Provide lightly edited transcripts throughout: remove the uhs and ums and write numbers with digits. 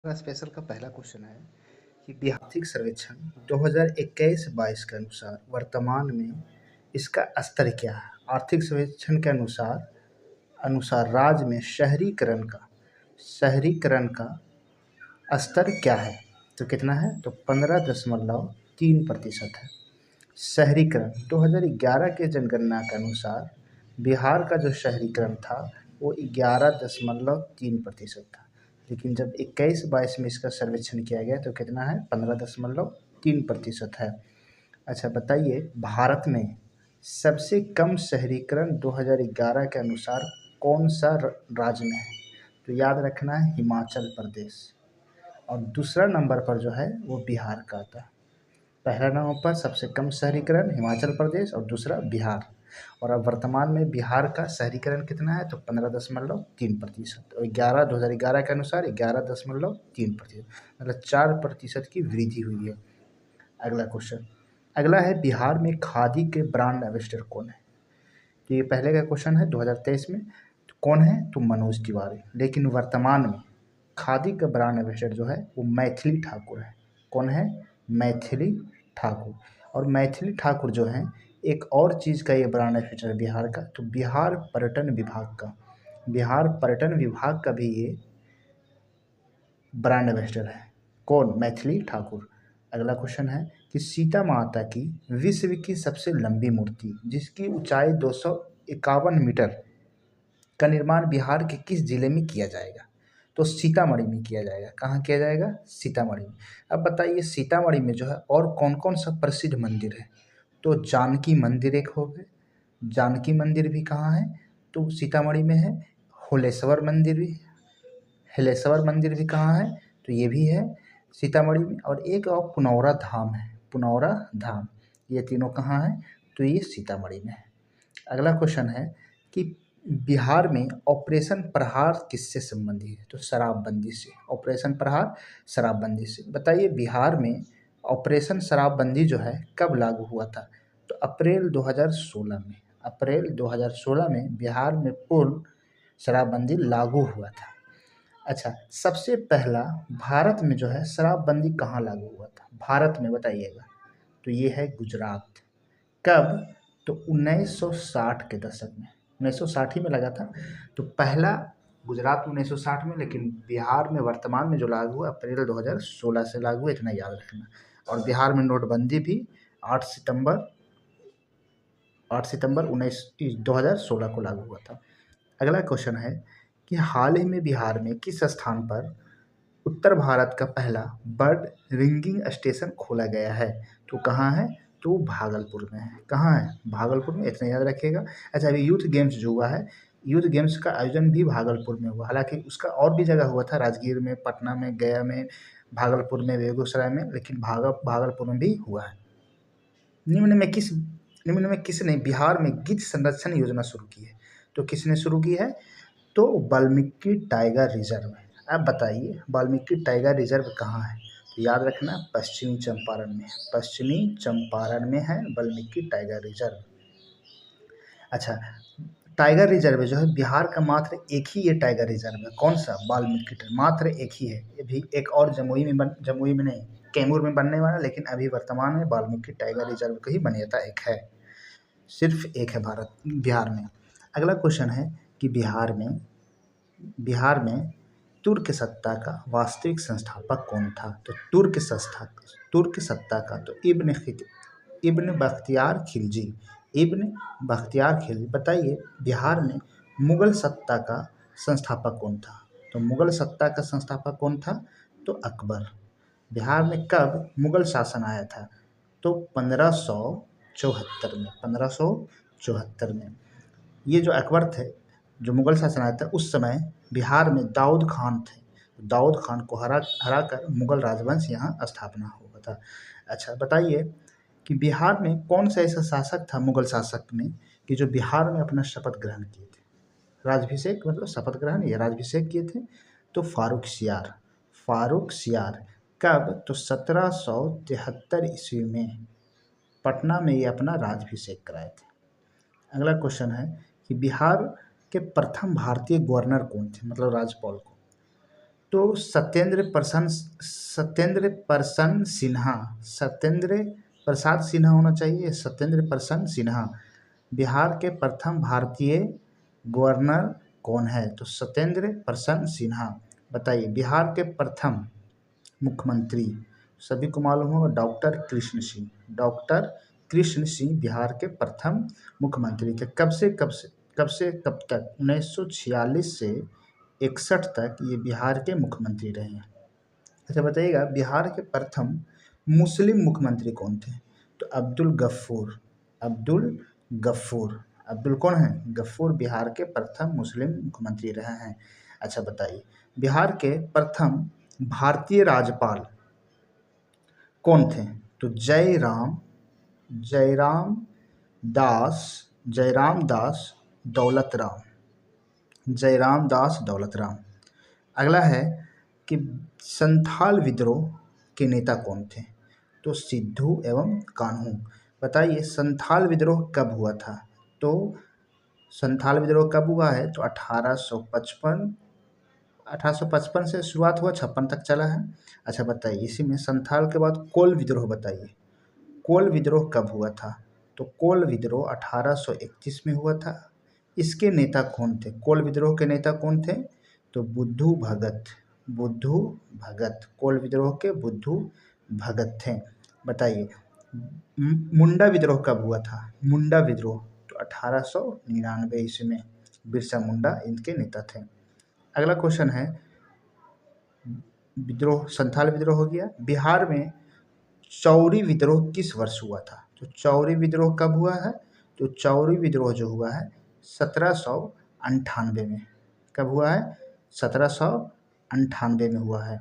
का स्पेशल का पहला क्वेश्चन है कि बिहार आर्थिक सर्वेक्षण 2021-22 के अनुसार वर्तमान में इसका स्तर क्या है। आर्थिक सर्वेक्षण के अनुसार अनुसार राज्य में शहरीकरण का स्तर क्या है। तो कितना है, तो 15.3% है। शहरीकरण 2011 के जनगणना के अनुसार बिहार का जो शहरीकरण था वो 11.3% था, लेकिन जब 21-22 में इसका सर्वेक्षण किया गया तो कितना है, 15.3% है। अच्छा बताइए, भारत में सबसे कम शहरीकरण 2011 के अनुसार कौन सा राज्य में है। तो याद रखना है हिमाचल प्रदेश, और दूसरा नंबर पर जो है वो बिहार का आता है। पहला नंबर पर सबसे कम शहरीकरण हिमाचल प्रदेश और दूसरा बिहार। और अब वर्तमान में बिहार का शहरीकरण कितना है, तो 15.3%, और 2011 के अनुसार 11.3%, मतलब 4% की वृद्धि हुई है। अगला क्वेश्चन, अगला है बिहार में खादी के ब्रांड एम्बेसडर कौन है। तो ये पहले का क्वेश्चन है 2023 में, तो कौन है, तो मनोज तिवारी। लेकिन वर्तमान में खादी का ब्रांड एम्बेसडर जो है वो मैथिली ठाकुर है। कौन है, मैथिली ठाकुर। और मैथिली ठाकुर जो है एक और चीज़ का ये ब्रांड एम्बेसडर बिहार का, तो बिहार पर्यटन विभाग का भी ये ब्रांड एम्बेसडर है। कौन, मैथिली ठाकुर। अगला क्वेश्चन है कि सीता माता की विश्व की सबसे लंबी मूर्ति जिसकी ऊंचाई 251 मीटर का निर्माण बिहार के किस जिले में किया जाएगा। तो सीतामढ़ी में किया जाएगा। कहाँ किया जाएगा, सीतामढ़ी में। अब बताइए सीतामढ़ी में जो है और कौन कौन सा प्रसिद्ध मंदिर है। तो जानकी मंदिर एक हो गए, जानकी मंदिर भी कहाँ है, तो सीतामढ़ी में है। होलेश्वर मंदिर भी, हलेश्वर मंदिर भी कहाँ है, तो ये भी है सीतामढ़ी में। और एक और पुनौरा धाम है, पुनौरा धाम। ये तीनों कहाँ है, तो ये सीतामढ़ी में है। अगला क्वेश्चन है कि बिहार में ऑपरेशन प्रहार किससे संबंधित है। तो शराबबंदी से। ऑपरेशन प्रहार शराबबंदी से। बताइए बिहार में ऑपरेशन शराबबंदी जो है कब लागू हुआ था। तो अप्रैल 2016 में। अप्रैल 2016 में बिहार में पूर्ण शराबबंदी लागू हुआ था। अच्छा, सबसे पहला भारत में जो है शराबबंदी कहाँ लागू हुआ था भारत में, बताइएगा। तो ये है गुजरात। कब, तो 1960 के दशक में, 1960 ही में लगा था। तो पहला गुजरात में 1960 में, लेकिन बिहार में वर्तमान में जो लागू हुआ अप्रैल 2016 से लागू है, इतना याद रखना। और बिहार में नोटबंदी भी 8 सितंबर 2016 को लागू हुआ था। अगला क्वेश्चन है कि हाल ही में बिहार में किस स्थान पर उत्तर भारत का पहला बर्ड रिंगिंग स्टेशन खोला गया है। तो कहाँ है, तो भागलपुर में है। कहाँ है, भागलपुर में, इतना याद रखिएगा। अच्छा, अभी यूथ गेम्स जो हुआ है, यूथ गेम्स का आयोजन भी भागलपुर में हुआ। हालांकि उसका और भी जगह हुआ था, राजगीर में, पटना में, गया में, भागलपुर में, बेगूसराय में, लेकिन भागलपुर में भी हुआ है। निम्न में किसने बिहार में गिद्ध संरक्षण योजना शुरू की है। तो किसने शुरू की है, तो वाल्मीकि टाइगर रिजर्व। अब बताइए वाल्मीकि टाइगर रिजर्व कहाँ है। तो याद रखना पश्चिमी चंपारण में, पश्चिमी चंपारण में है वाल्मीकि टाइगर रिजर्व। अच्छा, टाइगर रिजर्व जो है बिहार का मात्र एक ही ये टाइगर रिजर्व है। कौन सा, वाल्मीकि, मात्र एक ही है। ये भी एक और जमुई में नहीं, कैमूर में बनने वाला, लेकिन अभी वर्तमान में वाल्मीकि टाइगर रिजर्व का ही मान्यता एक है, सिर्फ एक है बिहार में। अगला क्वेश्चन है कि बिहार में तुर्क सत्ता का वास्तविक संस्थापक कौन था। तो तुर्क सत्ता का तो इब्न बख्तियार खिलजी। इब्न बख्तियार खिलजी। बताइए बिहार में मुगल सत्ता का संस्थापक कौन था। तो मुगल सत्ता का संस्थापक कौन था, तो अकबर। बिहार में कब मुगल शासन आया था, तो 1574 में, 1574 में। ये जो अकबर थे, जो मुगल शासन आया था, उस समय बिहार में दाऊद खान थे। दाऊद खान को हरा कर मुगल राजवंश यहाँ स्थापना हुआ था। अच्छा बताइए कि बिहार में कौन सा ऐसा शासक था मुगल शासक में कि जो बिहार में अपना शपथ ग्रहण किए थे। राजभिषेक मतलब शपथ ग्रहण, या राजभिषेक किए थे, तो फारूक सियार। फारूक सियार। कब, तो 1773 ईस्वी में पटना में ये अपना राजभिषेक कराए थे। अगला क्वेश्चन है कि बिहार के प्रथम भारतीय गवर्नर कौन थे, मतलब राज्यपाल को। तो सत्येंद्र प्रसाद सिन्हा होना चाहिए, सत्येंद्र प्रसाद सिन्हा। बिहार के प्रथम भारतीय गवर्नर कौन है? तो सत्येंद्र प्रसाद सिन्हा। बताइए बिहार के प्रथम मुख्यमंत्री, सभी को मालूम होगा, डॉक्टर कृष्ण सिंह। डॉक्टर कृष्ण सिंह बिहार के प्रथम मुख्यमंत्री थे। कब तक? 1946 से 61 तक ये बिहार के मुख्यमंत्री रहे हैं। अच्छा बताइएगा बिहार के प्रथम मुस्लिम मुख्यमंत्री कौन थे? तो अब्दुल गफ्फूर। अब्दुल गफ्फूर। अब्दुल कौन है? गफ्फूर बिहार के प्रथम मुस्लिम मुख्यमंत्री रहे हैं। अच्छा बताइए बिहार के प्रथम भारतीय राज्यपाल कौन थे? तो जयराम दास दौलत राम। अगला है कि संथाल विद्रोह के नेता कौन थे? तो सिद्धू एवं कान्हू। बताइए संथाल विद्रोह कब हुआ था? तो संथाल विद्रोह कब हुआ है? तो 1855 से शुरुआत हुआ, 56 तक चला है। अच्छा बताइए इसी में संथाल के बाद कोल विद्रोह बताइए, कोल विद्रोह कब हुआ था? तो कोल विद्रोह 1831 में हुआ था। इसके नेता कौन थे? कोल विद्रोह के नेता कौन थे? तो बुद्धू भगत। कोल विद्रोह के बुद्धू भगत थे। बताइए मुंडा विद्रोह कब हुआ था? मुंडा विद्रोह तो 1899 ईस्वी में बिरसा मुंडा इनके नेता थे। अगला क्वेश्चन है विद्रोह, संथाल विद्रोह हो गया। बिहार में चौरी विद्रोह किस वर्ष हुआ था? तो चौरी विद्रोह कब हुआ है? तो चौरी विद्रोह जो हुआ है 1798 में। कब हुआ है? 1798 में हुआ है।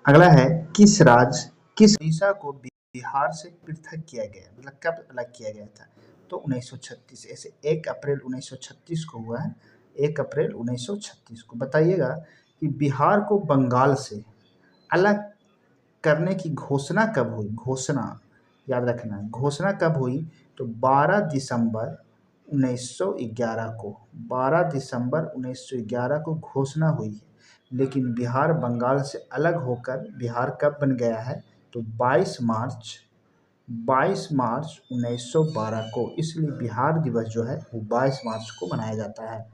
अगला है किस उड़ीसा को बिहार से पृथक किया गया, मतलब कब अलग किया गया था? तो 1936। ऐसे 1 अप्रैल 1936 को हुआ है, 1 अप्रैल 1936 को। बताइएगा कि बिहार को बंगाल से अलग करने की घोषणा कब हुई? घोषणा याद रखना, घोषणा कब हुई? तो 12 दिसंबर 1911 को। 12 दिसंबर 1911 को घोषणा हुई है। लेकिन बिहार बंगाल से अलग होकर बिहार कब बन गया है? तो 22 मार्च 1912 को। इसलिए बिहार दिवस जो है वो 22 मार्च को मनाया जाता है।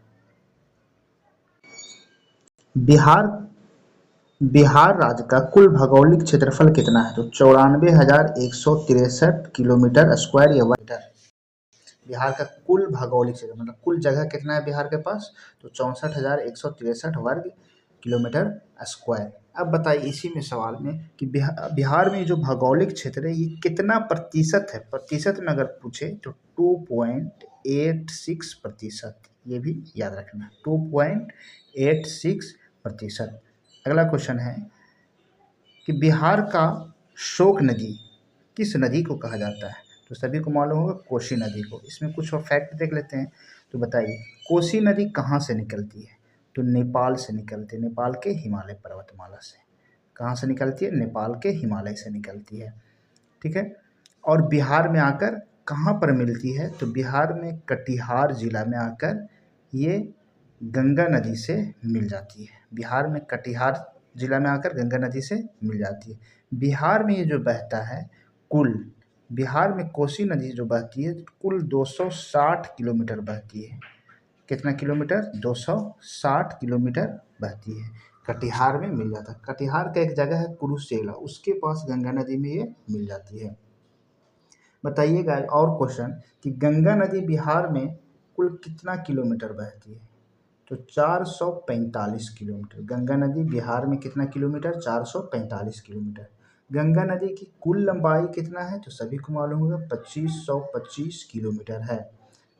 बिहार राज्य का कुल भौगोलिक क्षेत्रफल कितना है? तो 94,163 किलोमीटर स्क्वायर या वर्ग मीटर। बिहार का कुल भौगोलिक क्षेत्र मतलब कुल जगह कितना है बिहार के पास? तो 64,163 वर्ग किलोमीटर स्क्वायर। अब बताइए इसी में सवाल में कि बिहार में जो भौगोलिक क्षेत्र है ये कितना प्रतिशत है? प्रतिशत में अगर पूछे तो 2.86%। ये भी याद रखना 2.86%। अगला क्वेश्चन है कि बिहार का शोक नदी किस नदी को कहा जाता है? तो सभी को मालूम होगा कोसी नदी को। इसमें कुछ और फैक्ट देख लेते हैं। तो बताइए कोसी नदी कहाँ से निकलती है? तो नेपाल से निकलती है, नेपाल के हिमालय पर्वतमाला से। कहाँ से निकलती है? नेपाल के हिमालय से निकलती है। ठीक है। और बिहार में आकर कहाँ पर मिलती है? तो बिहार में कटिहार जिला में आकर ये गंगा नदी से मिल जाती है। बिहार में कटिहार जिला में आकर गंगा नदी से मिल जाती है। बिहार में ये जो बहता है बिहार में कोसी नदी जो बहती है कुल 260 किलोमीटर बहती है। कितना किलोमीटर? 260 किलोमीटर बहती है। कटिहार में मिल जाता है। कटिहार का एक जगह है कुरुसेला, उसके पास गंगा नदी में ये मिल जाती है। बताइएगा और क्वेश्चन कि गंगा नदी बिहार में कुल कितना किलोमीटर बहती है? तो 445 किलोमीटर। गंगा नदी बिहार में कितना किलोमीटर? 445 किलोमीटर। गंगा नदी की कुल लंबाई कितना है? तो सभी को मालूम होगा 2525 किलोमीटर है।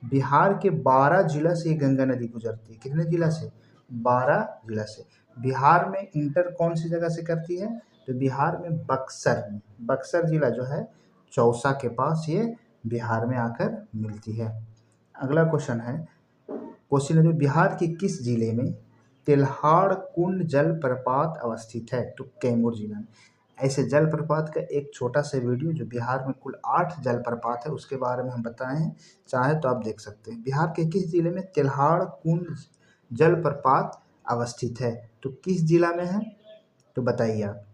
बिहार के 12 जिला से गंगा नदी गुजरती है। कितने जिला से? 12 जिला से। बिहार में इंटर कौन सी जगह से करती है? तो बिहार में बक्सर जिला जो है चौसा के पास ये बिहार में आकर मिलती है। अगला क्वेश्चन है कोसी नदी बिहार के किस जिले में तेल्हाड़ कुंड जलप्रपात अवस्थित है? तो कैमूर जिला में। ऐसे जलप्रपात का एक छोटा सा वीडियो जो बिहार में कुल 8 जलप्रपात है उसके बारे में हम बताए हैं, चाहे तो आप देख सकते हैं। बिहार के किस जिले में तेल्हाड़ कुंड जलप्रपात अवस्थित है। तो किस जिला में है? तो बताइए आप।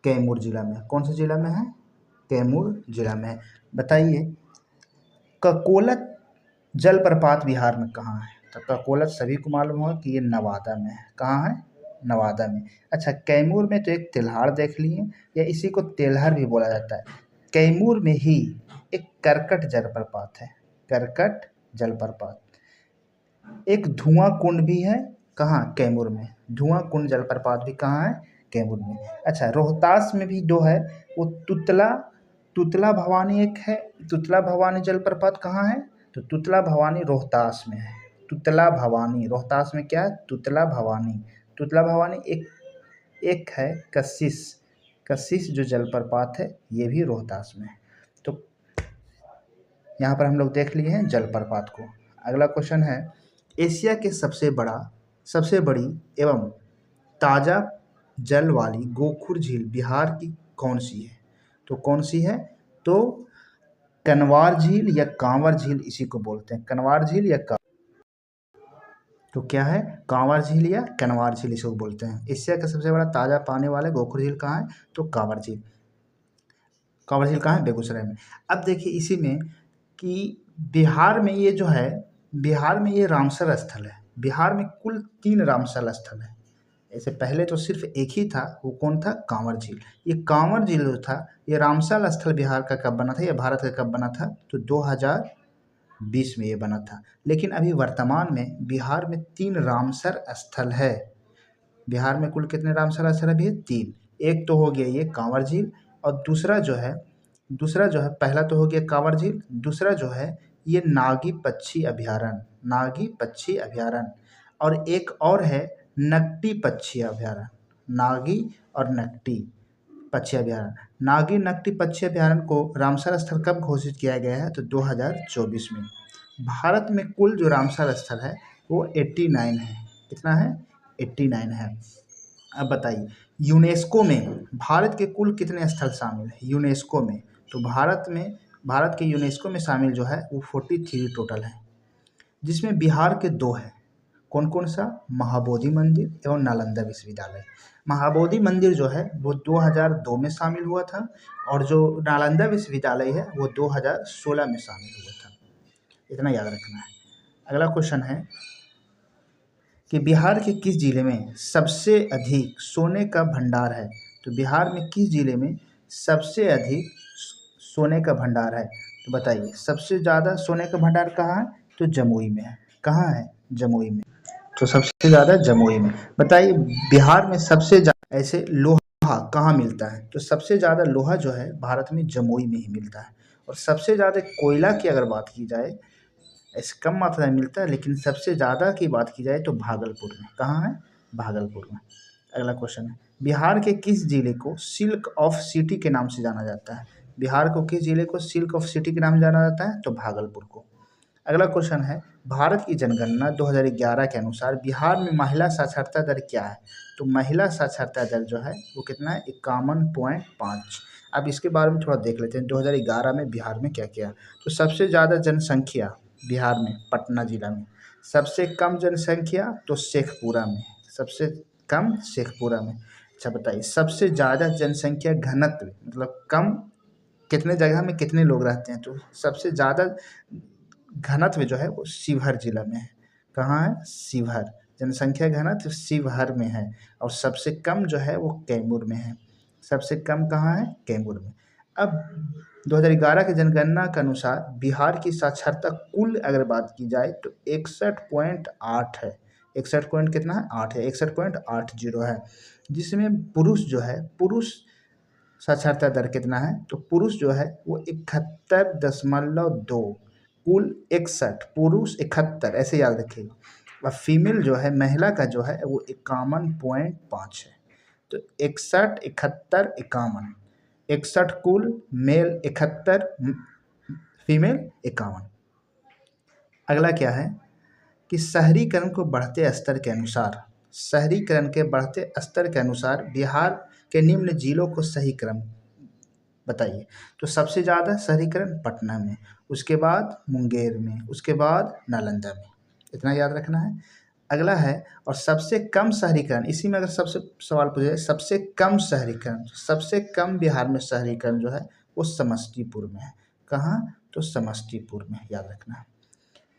कैमूर जिला में। कौन से जिला में है? कैमूर जिला में है। बताइए ककोलत जलप्रपात बिहार में कहाँ है? तो ककोलत सभी को मालूम होगा कि ये नवादा में है। कहाँ है? नवादा में। अच्छा, कैमूर में तो एक तेल्हाड़ देख लिए, या इसी को तेलहर भी बोला जाता है। कैमूर में ही एक करकट जलप्रपात है। करकट जलप्रपात। एक धुआं कुंड भी है। कहाँ? कैमूर में। धुआं कुंड जलप्रपात भी कहाँ है? कैमूर में। अच्छा, रोहतास में भी जो है वो तुतला तुतला भवानी एक है। तुतला भवानी जलप्रपात कहाँ है? तो तुतला भवानी रोहतास में है। तुतला भवानी रोहतास में क्या है? तुतला भवानी। तुतला भवानी एक एक है कशिश। कशिश जो जलप्रपात है ये भी रोहतास में है। तो यहाँ पर हम लोग देख लिए हैं जलप्रपात को। अगला क्वेश्चन है, एशिया के सबसे बड़ी एवं ताज़ा जल वाली गोखुर झील बिहार की कौन सी है? तो कौन सी है? तो कनवार झील या कांवर झील इसी को बोलते हैं। कनवार झील या तो क्या है? कांवर झील या कनवार झील इसी को बोलते हैं। एशिया का सबसे बड़ा ताज़ा पानी वाला गोखुर झील कहाँ है? तो कांवर झील। कांवर झील कहाँ है? बेगूसराय में। अब देखिए इसी में कि बिहार में ये जो है, बिहार में ये रामसर स्थल है। बिहार में कुल 3 रामसर स्थल है। ऐसे पहले तो सिर्फ एक ही था, वो कौन था? कांवर झील। ये कांवर झील जो था ये रामसर स्थल बिहार का कब बना था, या भारत का कब बना था? तो 2020 में ये बना था। लेकिन अभी वर्तमान में बिहार में 3 रामसर स्थल है। बिहार में कुल कितने रामसर स्थल है अभी? 3। एक तो हो गया ये कांवर झील, और दूसरा जो है पहला तो हो गया कांवर झील, दूसरा जो है ये नागी पक्षी अभयारण्य। नागी पक्षी अभयारण्य। और एक और है नकटी पक्षी अभयारण्य। नागी और नकटी पक्षी अभयारण्य। नागी नकटी पक्षी अभयारण्य को रामसर स्थल कब घोषित किया गया है? तो 2024 में। भारत में कुल जो रामसर स्थल है वो 89 है। कितना है? 89 है। अब बताइए यूनेस्को में भारत के कुल कितने स्थल शामिल है यूनेस्को में? तो भारत के यूनेस्को में शामिल जो है वो 43 टोटल है, जिसमें बिहार के 2 हैं। कौन कौन सा? महाबोधि मंदिर एवं नालंदा विश्वविद्यालय। महाबोधि मंदिर जो है वो 2002 में शामिल हुआ था, और जो नालंदा विश्वविद्यालय है वो 2016 में शामिल हुआ था। इतना याद रखना है। अगला क्वेश्चन है कि बिहार के किस जिले में सबसे अधिक सोने का भंडार है? तो बिहार में किस जिले में सबसे अधिक सोने का भंडार है? तो बताइए सबसे ज़्यादा सोने का भंडार कहाँ है? तो जमुई में है। कहाँ है? जमुई में। तो सबसे ज़्यादा जमुई में। बताइए बिहार में सबसे ज़्यादा ऐसे लोहा कहाँ मिलता है? तो सबसे ज़्यादा लोहा जो है भारत में जमुई में ही मिलता है। और सबसे ज़्यादा कोयला की अगर बात की जाए, ऐसे कम मात्रा में मिलता है, लेकिन सबसे ज़्यादा की बात की जाए तो भागलपुर में। कहाँ है? भागलपुर में। अगला क्वेश्चन है, बिहार के किस जिले को सिल्क ऑफ सिटी के नाम से जाना जाता है? बिहार को किस जिले को सिल्क ऑफ सिटी के नाम से जाना जाता है? तो भागलपुर को। अगला क्वेश्चन है, भारत की जनगणना 2011 के अनुसार बिहार में महिला साक्षरता दर क्या है? तो महिला साक्षरता दर जो है वो कितना है? 51.5। अब इसके बारे में थोड़ा देख लेते हैं 2011 में बिहार में क्या किया। तो सबसे ज़्यादा जनसंख्या बिहार में पटना जिला में। सबसे कम जनसंख्या तो शेखपुरा में। सबसे कम शेखपुरा में। अच्छा बताइए सबसे ज़्यादा जनसंख्या घनत्व मतलब कम कितने जगह में कितने लोग रहते हैं? तो सबसे ज़्यादा घनत्व जो है वो शिवहर जिला में है। कहाँ है? शिवहर। जनसंख्या घनत्व शिवहर में है। और सबसे कम जो है वो कैमूर में है। सबसे कम कहाँ है? कैमूर में। अब 2011 की जनगणना के अनुसार बिहार की साक्षरता कुल अगर बात की जाए तो 61.8 है। 61 पॉइंट कितना है? 8 है। 61.80 है। जिसमें पुरुष साक्षरता दर कितना है? तो पुरुष जो है वो 71.2। कुल 61, पुरुष 71, ऐसे याद रखिएगा। और फीमेल जो है महिला का जो है वो 51.5 है। तो 61, 71, 51। 61 कुल, मेल 71, फीमेल 51। अगला क्या है कि शहरीकरण के बढ़ते स्तर के अनुसार बिहार के निम्न जिलों को सही क्रम बताइए। तो सबसे ज़्यादा शहरीकरण पटना में, उसके बाद मुंगेर में, उसके बाद नालंदा में। इतना याद रखना है। अगला है और सबसे कम शहरीकरण, इसी में अगर सबसे सवाल पूछा जाए सबसे कम शहरीकरण, सबसे कम बिहार में शहरीकरण जो है वो समस्तीपुर में है। कहाँ? तो समस्तीपुर में, याद रखना।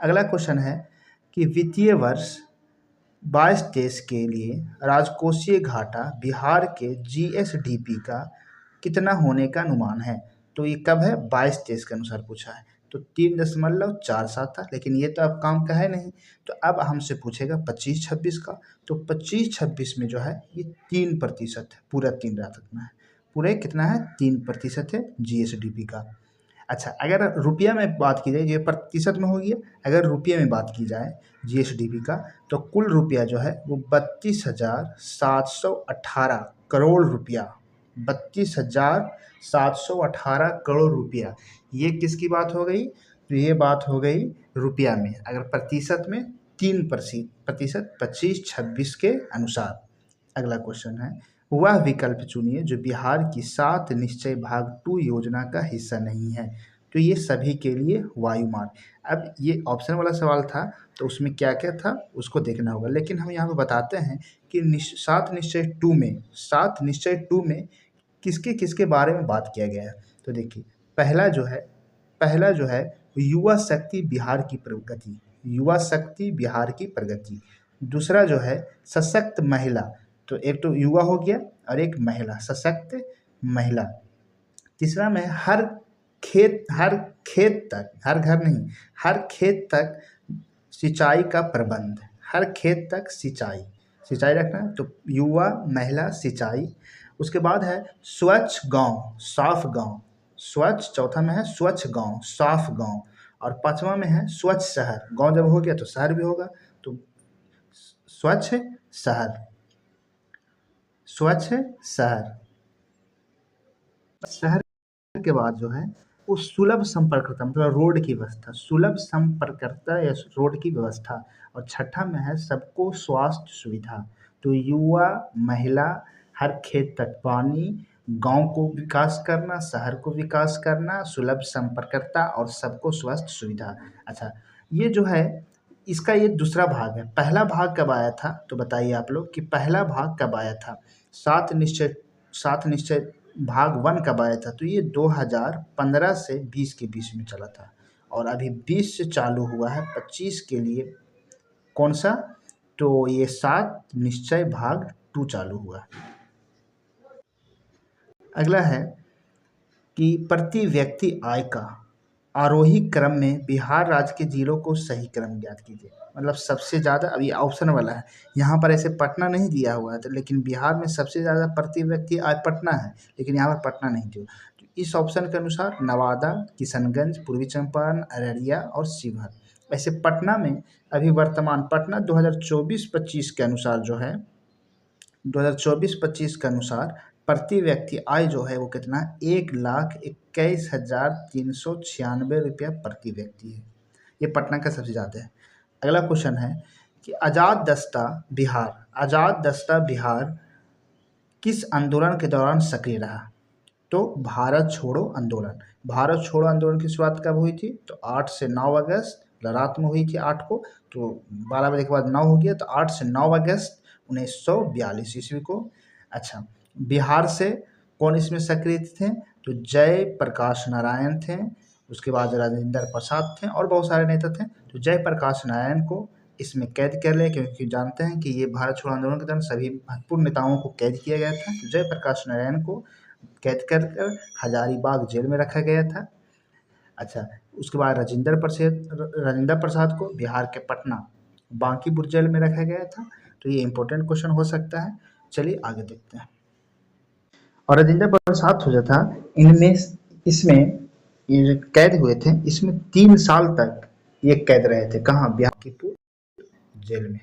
अगला क्वेश्चन है कि वित्तीय वर्ष 22-23 के लिए राजकोषीय घाटा बिहार के जीएसडीपी का कितना होने का अनुमान है? तो ये कब है? 22-23 के अनुसार पूछा है। तो 3.47 था, लेकिन ये तो अब काम का है नहीं, तो अब हमसे पूछेगा 25-26 का। तो 25-26 में जो है ये 3% है, पूरा 3 याद रखना है। पूरे कितना है? 3% है जीएसडीपी का। अच्छा, अगर रुपया में बात की जाए, ये प्रतिशत में हो गया, अगर रुपये में बात की जाए जीएसडीपी का, तो कुल रुपया जो है वो 32,718 करोड़ रुपया, 32,718 करोड़ रुपया। ये किसकी बात हो गई? तो ये बात हो गई रुपया में। अगर प्रतिशत में 3%, 25-26 के अनुसार। अगला क्वेश्चन है, वह विकल्प चुनिए जो बिहार की 7 निश्चय भाग 2 योजना का हिस्सा नहीं है। तो ये सभी के लिए वायु मार्ग। अब ये ऑप्शन वाला सवाल था, तो उसमें क्या क्या था उसको देखना होगा, लेकिन हम यहाँ पे बताते हैं कि 7 निश्चय 2 में किसके किसके बारे में बात किया गया है। तो देखिए, पहला जो है युवा शक्ति बिहार की प्रगति, युवा शक्ति बिहार की प्रगति। दूसरा जो है सशक्त महिला, तो एक तो युवा हो गया और एक महिला, सशक्त महिला। तीसरा में हर खेत तक, हर घर नहीं, हर खेत तक सिंचाई का प्रबंध, हर खेत तक सिंचाई रखना है, तो युवा, महिला, सिंचाई। उसके बाद है स्वच्छ गांव साफ गांव, स्वच्छ चौथा में है स्वच्छ गांव साफ गांव, और पांचवा में है स्वच्छ शहर। गांव जब हो गया तो शहर भी होगा, तो स्वच्छ शहर, स्वच्छ शहर। शहर के बाद जो है वो सुलभ संपर्कता, मतलब रोड की व्यवस्था, सुलभ संपर्कता या रोड की व्यवस्था। और छठा में है सबको स्वास्थ्य सुविधा, तो युवा, महिला, हर खेत तक पानी, गांव को विकास करना, शहर को विकास करना, सुलभ संपर्कता और सबको स्वास्थ्य सुविधा। अच्छा, ये जो है इसका ये दूसरा भाग है। पहला भाग कब आया था? तो बताइए आप लोग कि पहला भाग कब आया था। 7 निश्चय भाग 1 कब आया था? तो ये 2015 से 20 के बीच में चला था, और अभी 20 से चालू हुआ है 25 के लिए। कौन सा? तो ये 7 निश्चय भाग 2 चालू हुआ। अगला है कि प्रति व्यक्ति आय का आरोही क्रम में बिहार राज्य के जिलों को सही क्रम ज्ञात कीजिए। मतलब सबसे ज़्यादा, अभी ऑप्शन वाला है, यहाँ पर ऐसे पटना नहीं दिया हुआ है, तो लेकिन बिहार में सबसे ज़्यादा प्रति व्यक्ति आय पटना है, लेकिन यहाँ पर पटना नहीं दिया। तो इस ऑप्शन के अनुसार नवादा, किशनगंज, पूर्वी चंपारण, अररिया और शिवहर। ऐसे पटना में अभी वर्तमान पटना 2024-25 के अनुसार जो है, 2024-25 के अनुसार प्रति व्यक्ति आय जो है वो कितना? 1,21,396 रुपया प्रति व्यक्ति है। ये पटना का सबसे ज़्यादा है। अगला क्वेश्चन है कि आज़ाद दस्ता बिहार किस आंदोलन के दौरान सक्रिय रहा? तो भारत छोड़ो आंदोलन। भारत छोड़ो आंदोलन की शुरुआत कब हुई थी? तो 8 से 9 अगस्त, रात में हुई थी 8 को, तो 12 बजे के बाद 9 हो गया, तो 8 से 9 अगस्त 1942 ईस्वी को। अच्छा, बिहार से कौन इसमें सक्रिय थे? तो जय प्रकाश नारायण थे, उसके बाद राजेंद्र प्रसाद थे और बहुत सारे नेता थे। तो जय प्रकाश नारायण को इसमें कैद कर लिया, क्योंकि जानते हैं कि ये भारत छोड़ो आंदोलन के दौरान सभी महत्वपूर्ण नेताओं को कैद किया गया था। तो जय प्रकाश नारायण को कैद कर हजारीबाग जेल में रखा गया था। अच्छा, उसके बाद राजेंद्र प्रसाद को बिहार के पटना बांकीपुर जेल में रखा गया था। तो ये इंपॉर्टेंट क्वेश्चन हो सकता है। चलिए आगे देखते हैं। और राजेंद्र प्रसाद जो था, इसमें ये जो कैद हुए थे, इसमें 3 साल तक ये कैद रहे थे। कहाँ? बांकीपुर जेल में।